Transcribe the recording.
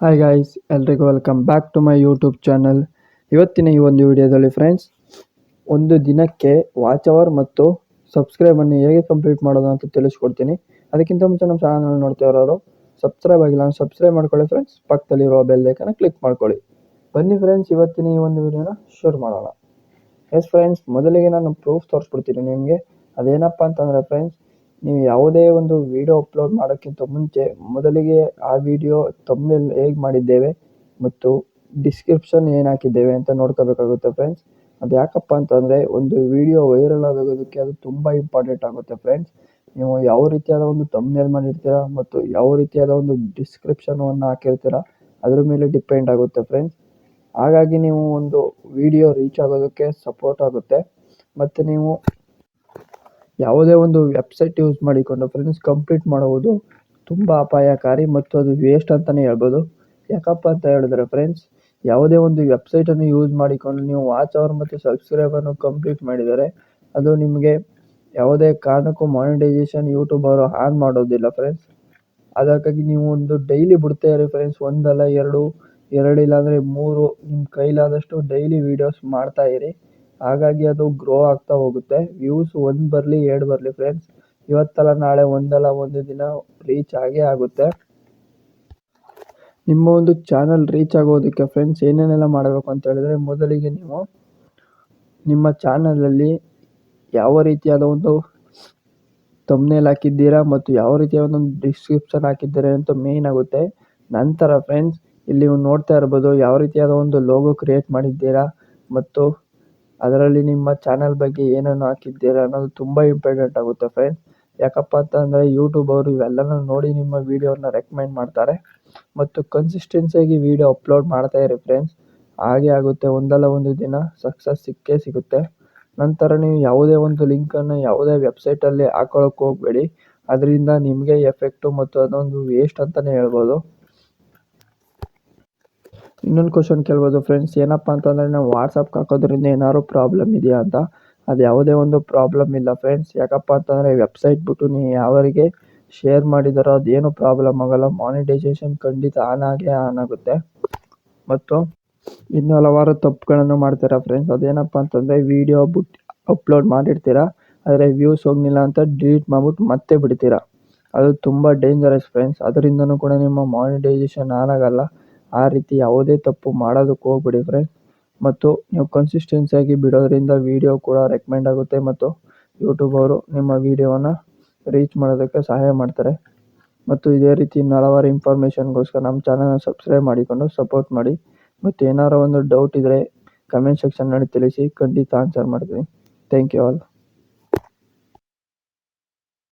Hi guys, ಎಲ್ರಿಗೂ welcome back to my YouTube channel. ಇವತ್ತಿನ ಈ ಒಂದು ವಿಡಿಯೋದಲ್ಲಿ ಫ್ರೆಂಡ್ಸ್, ಒಂದು ದಿನಕ್ಕೆ ವಾಚ್ ಅವರ್ ಮತ್ತು ಸಬ್ಸ್ಕ್ರೈಬನ್ನು ಹೇಗೆ ಕಂಪ್ಲೀಟ್ ಮಾಡೋದು ಅಂತ ತಿಳಿಸ್ಕೊಡ್ತೀನಿ. ಅದಕ್ಕಿಂತ ಮುಂಚೆ ನಮ್ಮ ಚಾನಲ್ ನೋಡ್ತಾ ಇರೋರು ಸಬ್ಸ್ಕ್ರೈಬ್ ಆಗಿಲ್ಲ ಅಂದ್ರೆ ಸಬ್ಸ್ಕ್ರೈಬ್ ಮಾಡ್ಕೊಳ್ಳಿ ಫ್ರೆಂಡ್ಸ್. ಪಕ್ಕದಲ್ಲಿರೋ ಬೆಲ್ ಐಕನ್ನ ಕ್ಲಿಕ್ ಮಾಡ್ಕೊಳ್ಳಿ. ಬನ್ನಿ ಫ್ರೆಂಡ್ಸ್, ಇವತ್ತಿನ ಈ ಒಂದು ವಿಡಿಯೋನ ಶುರು ಮಾಡೋಣ. ಎಸ್ ಫ್ರೆಂಡ್ಸ್, ಮೊದಲಿಗೆ ನಾನು ಪ್ರೂಫ್ ತೋರಿಸ್ಬಿಡ್ತೀನಿ ನಿಮಗೆ. ಅದೇನಪ್ಪ ಅಂತಂದರೆ ಫ್ರೆಂಡ್ಸ್, ನೀವು ಯಾವುದೇ ಒಂದು ವಿಡಿಯೋ ಅಪ್ಲೋಡ್ ಮಾಡೋಕ್ಕಿಂತ ಮುಂಚೆ ಮೊದಲಿಗೆ ಆ ವಿಡಿಯೋ ಥಂಬ್ನೇಲ್ ಹೇಗೆ ಮಾಡಿದ್ದೇವೆ ಮತ್ತು ಡಿಸ್ಕ್ರಿಪ್ಷನ್ ಏನು ಹಾಕಿದ್ದೇವೆ ಅಂತ ನೋಡ್ಕೋಬೇಕಾಗುತ್ತೆ ಫ್ರೆಂಡ್ಸ್. ಅದು ಯಾಕಪ್ಪ ಅಂತಂದರೆ ಒಂದು ವಿಡಿಯೋ ವೈರಲ್ ಆಗೋದಕ್ಕೆ ಅದು ತುಂಬ ಇಂಪಾರ್ಟೆಂಟ್ ಆಗುತ್ತೆ ಫ್ರೆಂಡ್ಸ್. ನೀವು ಯಾವ ರೀತಿಯಾದ ಒಂದು ಥಂಬ್ನೇಲ್ ಮಾಡಿರ್ತೀರ ಮತ್ತು ಯಾವ ರೀತಿಯಾದ ಒಂದು ಡಿಸ್ಕ್ರಿಪ್ಷನನ್ನು ಹಾಕಿರ್ತೀರ ಅದ್ರ ಮೇಲೆ ಡಿಪೆಂಡ್ ಆಗುತ್ತೆ ಫ್ರೆಂಡ್ಸ್. ಹಾಗಾಗಿ ನೀವು ಒಂದು ವಿಡಿಯೋ ರೀಚ್ ಆಗೋದಕ್ಕೆ ಸಪೋರ್ಟ್ ಆಗುತ್ತೆ. ಮತ್ತು ನೀವು ಯಾವುದೇ ಒಂದು ವೆಬ್ಸೈಟ್ ಯೂಸ್ ಮಾಡಿಕೊಂಡು ಫ್ರೆಂಡ್ಸ್ ಕಂಪ್ಲೀಟ್ ಮಾಡುವುದು ತುಂಬ ಅಪಾಯಕಾರಿ ಮತ್ತು ಅದು ವೇಸ್ಟ್ ಅಂತಲೇ ಹೇಳ್ಬೋದು. ಯಾಕಪ್ಪ ಅಂತ ಹೇಳಿದ್ರೆ ಫ್ರೆಂಡ್ಸ್, ಯಾವುದೇ ಒಂದು ವೆಬ್ಸೈಟನ್ನು ಯೂಸ್ ಮಾಡಿಕೊಂಡು ನೀವು ವಾಚ್ ಅವರ್ ಮತ್ತು ಸಬ್ಸ್ಕ್ರೈಬನ್ನು ಕಂಪ್ಲೀಟ್ ಮಾಡಿದರೆ ಅದು ನಿಮಗೆ ಯಾವುದೇ ಕಾರಣಕ್ಕೂ ಮಾನಿಟೈಸೇಷನ್ ಯೂಟ್ಯೂಬ್ ಅವರು ಆನ್ ಮಾಡೋದಿಲ್ಲ ಫ್ರೆಂಡ್ಸ್. ಅದಕ್ಕಾಗಿ ನೀವು ಒಂದು ಡೈಲಿ ಬಿಡ್ತಾ ಇರಿ ಫ್ರೆಂಡ್ಸ್, ಒಂದಲ್ಲ ಎರಡಿಲ್ಲ ಅಂದರೆ 3 ನಿಮ್ಮ ಕೈಲಾದಷ್ಟು ಡೈಲಿ ವೀಡಿಯೋಸ್ ಮಾಡ್ತಾ ಇರಿ. ಹಾಗಾಗಿ ಅದು ಗ್ರೋ ಆಗ್ತಾ ಹೋಗುತ್ತೆ. ವ್ಯೂಸ್ 1 ಬರಲಿ 2 ಬರಲಿ ಫ್ರೆಂಡ್ಸ್, ಇವತ್ತಲ್ಲ ನಾಳೆ ಒಂದಲ್ಲ ಒಂದು ದಿನ ರೀಚ್ ಆಗೇ ಆಗುತ್ತೆ. ನಿಮ್ಮ ಒಂದು ಚಾನಲ್ ರೀಚ್ ಆಗೋದಕ್ಕೆ ಫ್ರೆಂಡ್ಸ್ ಏನೇನೆಲ್ಲ ಮಾಡಬೇಕು ಅಂತ ಹೇಳಿದ್ರೆ, ಮೊದಲಿಗೆ ನೀವು ನಿಮ್ಮ ಚಾನಲಲ್ಲಿ ಯಾವ ರೀತಿಯಾದ ಒಂದು ಥಂಬ್ನೇಲ್ ಹಾಕಿದ್ದೀರಾ ಮತ್ತು ಯಾವ ರೀತಿಯಾದ ಒಂದು ಡಿಸ್ಕ್ರಿಪ್ಷನ್ ಹಾಕಿದ್ದೀರಾ ಅಂತ ಮೇಯ್ನ್ ಆಗುತ್ತೆ. ನಂತರ ಫ್ರೆಂಡ್ಸ್, ಇಲ್ಲಿ ನೀವು ನೋಡ್ತಾ ಇರ್ಬೋದು ಯಾವ ರೀತಿಯಾದ ಒಂದು ಲೋಗೋ ಕ್ರಿಯೇಟ್ ಮಾಡಿದ್ದೀರಾ ಮತ್ತು ಅದರಲ್ಲಿ ನಿಮ್ಮ ಚಾನಲ್ ಬಗ್ಗೆ ಏನನ್ನು ಹಾಕಿದ್ದೀರಾ ಅನ್ನೋದು ತುಂಬ ಇಂಪಾರ್ಟೆಂಟ್ ಆಗುತ್ತೆ ಫ್ರೆಂಡ್ಸ್. ಯಾಕಪ್ಪ ಅಂತಂದರೆ ಯೂಟ್ಯೂಬ್ ಅವರು ಇವೆಲ್ಲನೂ ನೋಡಿ ನಿಮ್ಮ ವೀಡಿಯೋನ ರೆಕಮೆಂಡ್ ಮಾಡ್ತಾರೆ. ಮತ್ತು ಕನ್ಸಿಸ್ಟೆನ್ಸಿಯಾಗಿ ವೀಡಿಯೋ ಅಪ್ಲೋಡ್ ಮಾಡ್ತಾ ಇರಿ ಫ್ರೆಂಡ್ಸ್, ಹಾಗೆ ಆಗುತ್ತೆ. ಒಂದಲ್ಲ ಒಂದು ದಿನ ಸಕ್ಸಸ್ ಸಿಕ್ಕೇ ಸಿಗುತ್ತೆ. ನಂತರ ನೀವು ಯಾವುದೇ ಒಂದು ಲಿಂಕನ್ನು ಯಾವುದೇ ವೆಬ್ಸೈಟಲ್ಲಿ ಹಾಕೊಳ್ಳೋಕೆ ಹೋಗಬೇಡಿ. ಅದರಿಂದ ನಿಮಗೆ ಎಫೆಕ್ಟು ಮತ್ತು ಅದೊಂದು ವೇಸ್ಟ್ ಅಂತಲೇ ಹೇಳ್ಬೋದು. ಇನ್ನೊಂದು ಕ್ವಶನ್ ಕೇಳ್ಬೋದು ಫ್ರೆಂಡ್ಸ್, ಏನಪ್ಪ ಅಂತಂದರೆ ನಾವು ವಾಟ್ಸಪ್ಗೆ ಹಾಕೋದ್ರಿಂದ ಏನಾದ್ರು ಪ್ರಾಬ್ಲಮ್ ಇದೆಯಾ ಅಂತ. ಅದು ಯಾವುದೇ ಒಂದು ಪ್ರಾಬ್ಲಮ್ ಇಲ್ಲ ಫ್ರೆಂಡ್ಸ್. ಯಾಕಪ್ಪ ಅಂತಂದರೆ ವೆಬ್ಸೈಟ್ ಬಿಟ್ಟು ನೀವು ಯಾವರಿಗೆ ಶೇರ್ ಮಾಡಿದಾರೋ ಅದೇನು ಪ್ರಾಬ್ಲಮ್ ಆಗೋಲ್ಲ. ಮಾನಿಟೈಸೇಷನ್ ಖಂಡಿತ ಆನ್ ಆಗುತ್ತೆ. ಮತ್ತು ಇನ್ನೂ ಹಲವಾರು ತಪ್ಪುಗಳನ್ನು ಮಾಡ್ತೀರಾ ಫ್ರೆಂಡ್ಸ್. ಅದೇನಪ್ಪ ಅಂತಂದರೆ ವಿಡಿಯೋ ಅಪ್ಲೋಡ್ ಮಾಡಿರ್ತೀರ, ಆದರೆ ವ್ಯೂಸ್ ಹೋಗಲಿಲ್ಲ ಅಂತ ಡಿಲೀಟ್ ಮಾಡಿಬಿಟ್ಟು ಮತ್ತೆ ಬಿಡ್ತೀರಾ. ಅದು ತುಂಬ ಡೇಂಜರಸ್ ಫ್ರೆಂಡ್ಸ್. ಅದರಿಂದನೂ ಕೂಡ ನಿಮ್ಮ ಮಾನಿಟೈಸೇಷನ್ ಆನ್ ಆಗಲ್ಲ. ಆ ರೀತಿ ಯಾವುದೇ ತಪ್ಪು ಮಾಡೋದಕ್ಕೆ ಹೋಗ್ಬೇಡಿ ಫ್ರೆಂಡ್ಸ್. ಮತ್ತು ನೀವು ಕನ್ಸಿಸ್ಟೆನ್ಸಿಯಾಗಿ ಬಿಡೋದ್ರಿಂದ ವೀಡಿಯೋ ಕೂಡ ರೆಕಮೆಂಡ್ ಆಗುತ್ತೆ ಮತ್ತು ಯೂಟ್ಯೂಬ್ ಅವರು ನಿಮ್ಮ ವೀಡಿಯೋನ ರೀಚ್ ಮಾಡೋದಕ್ಕೆ ಸಹಾಯ ಮಾಡ್ತಾರೆ. ಮತ್ತು ಇದೇ ರೀತಿ ಹಲವಾರು ಇನ್ಫಾರ್ಮೇಷನ್ಗೋಸ್ಕರ ನಮ್ಮ ಚಾನಲ್ನ ಸಬ್ಸ್ಕ್ರೈಬ್ ಮಾಡಿಕೊಂಡು ಸಪೋರ್ಟ್ ಮಾಡಿ. ಮತ್ತು ಏನಾರು ಒಂದು ಡೌಟ್ ಇದ್ದರೆ ಕಮೆಂಟ್ ಸೆಕ್ಷನ್ನಲ್ಲಿ ತಿಳಿಸಿ, ಖಂಡಿತ ಆನ್ಸರ್ ಮಾಡ್ತೀನಿ. Thank you all.